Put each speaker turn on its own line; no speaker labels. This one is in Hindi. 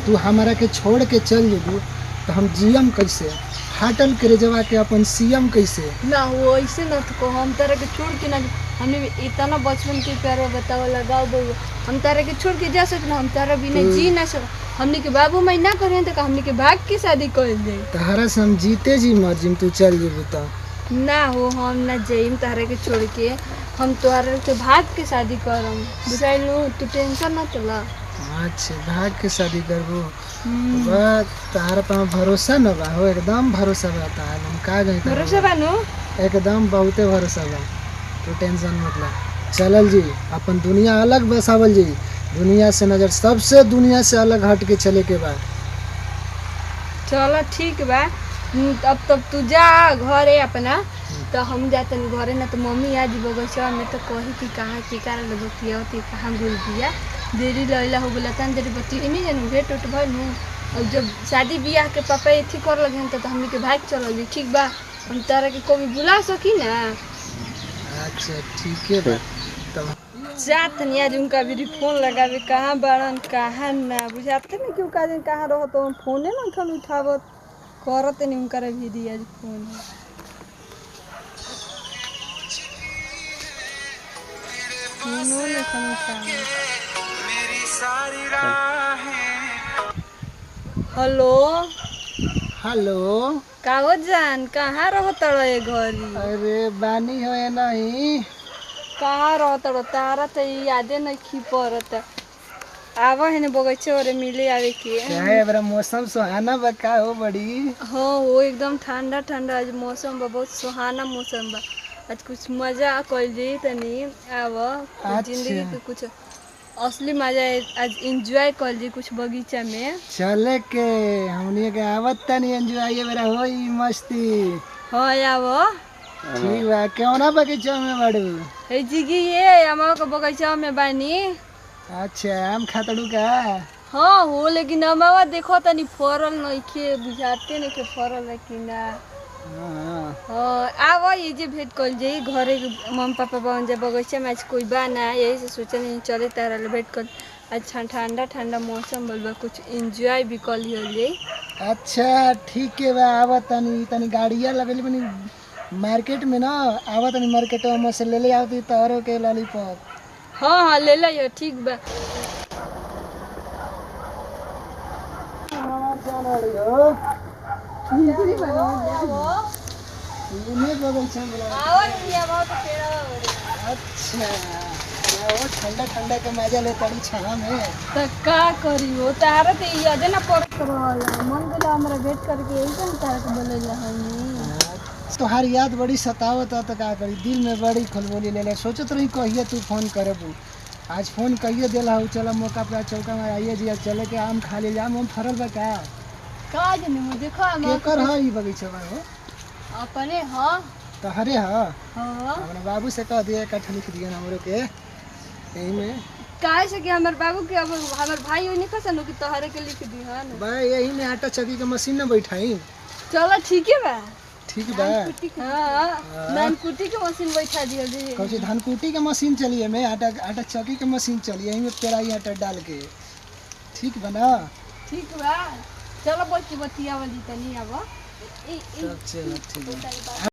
तू हमारा के छोड़ के चल जेबू तो हम जियम कैसे? फाटल करे जवा के अपन सीएम कैसे?
ना वो ऐसे न को हम तारा के छोड़ के ना हमने इतना बचपन के प्यार बताओ लगाओ बहु हम तारा के छोड़ के जा सकना हम तारा बिना जी ना सक हमने के बाबू माई ना करें तो हमने के भाग की शादी कर दे
तहरा से हम जीते जी मर जिम तू चल जेबू तो
ना हो हम ना जाइम तारा के छोड़ के हम तोहरा के भाग के शादी करम बुझाइलू तू टेंशन ना चला।
अच्छा भाग के शादी करबू तहरा पे भरोसा न बा हो? एकदम भरोसा बा तहरा हम का गई
भरोसा बानू
एकदम बहुते भरोसा बा तू टेंशन मत ला। चलल जी अपन दुनिया अलग बसावल जी दुनिया से नजर सबसे दुनिया से अलग हट के चले के बा।
चलो ठीक बा अब तब तू जा घरे अपना तो हम जाते घरे ना तो मम्मी आज बगैचा में तो कही कि कहाँ की कारण बतिया होती कहाँ घुल दिया देरी लैला हो गला तन देरी बतिया नहीं जानू भेट उठ भइल और जब शादी ब्याह के पापा एथी कर लगे तो हमनी के भाग चल ठीक बा हम तारा के कभी बुला सकी ना।
अच्छा ठीक है बा तब
जात नहीं आज उनका भी फोन लगावे कहाँ बाड़न कहाँ ना बुझाते नहीं क्यों का कहाँ रहो तो फोने ना खन उठावत करते नहीं उनका भी दी आज फोन हेलो
हेलो
काहो जान कहाँ रहो तड़े घरी?
अरे बानी हो नहीं
कहाँ रहो तड़ो तारा तो यादे नहीं खी पड़त आवा है बगीचे और मिले आवे के
क्या है बड़ा मौसम सुहाना बा का हो बड़ी?
हाँ वो एकदम ठंडा ठंडा आज मौसम बा बहुत सुहाना मौसम बा आज कुछ मजा कर जाई तनी आवा जिंदगी के कुछ असली मजा आज एंजॉय कर ली कुछ बगीचा में
चले के हमनी के आवत तनी एंजॉय बेरा होई मस्ती।
हाँ आवा
ठीक बा क्यों ना बगीचा में बाड़ू?
हे जिगी ये हमारा के बगीचा में बानी।
अच्छा आम खातड़ू का?
हाँ हो लेकिन हमारा देखो तनी फरल नहीं के बुझाते नहीं के फरल है कि ना। हाँ आवा ये जे भेंट कर जाई घरे मम्मी पापा बन जा बगीचा में आज कोई बा ना यही से सोचे नहीं चले तारा भेंट कर आज ठंडा ठंडा मौसम बोल कुछ एंजॉय भी कर लिया जाई।
अच्छा ठीक है बा आवा तनी तनी गाड़िया लगली बनी मार्केट में ना आवा तनी मार्केट में से ले ले आवती तोरो के लॉलीपॉप।
हाँ हाँ ले लियो ठीक बा।
अच्छा वो ठंडा ठंडा के मजा ले तड़ी छाव में
तो का करी हो तारा तो याद ना पड़त रहल मन गेला हमरा भेंट करके यही तो तारा के बोले रहनी
तोहार याद बड़ी सतावत तो का करी दिल में बड़ी खलबली ले सोचत रही कहिए तू फोन करबू आज फोन कहिए दिला हो चला मौका पे चौका में आइए जी चले के आम खा ले आम फरल बा
का जने मु देखो
केकर है ई बगीचा में हो?
अपने हां
तहरे है?
हां
अपने बाबू से कह दिए कट्ठा लिख दिए हमरो के यही में
काहे से कि हमर बाबू के अब हमर भाई ओनी कसनो कि तोहरे के लिख दी हन
भाई यही में आटा चक्की के मशीन में बैठाई।
चलो ठीक है बा
ठीक बा
हां धान कुटी के मशीन बैठा दियो जी
कौन सी धान कुटी के मशीन चलिए में आटा चक्की के मशीन चलिए यही में पेराई आटा डाल के ठीक बना
ठीक बा चलो बच्ची बतिया वाली तनी अब
चलो ठीक है।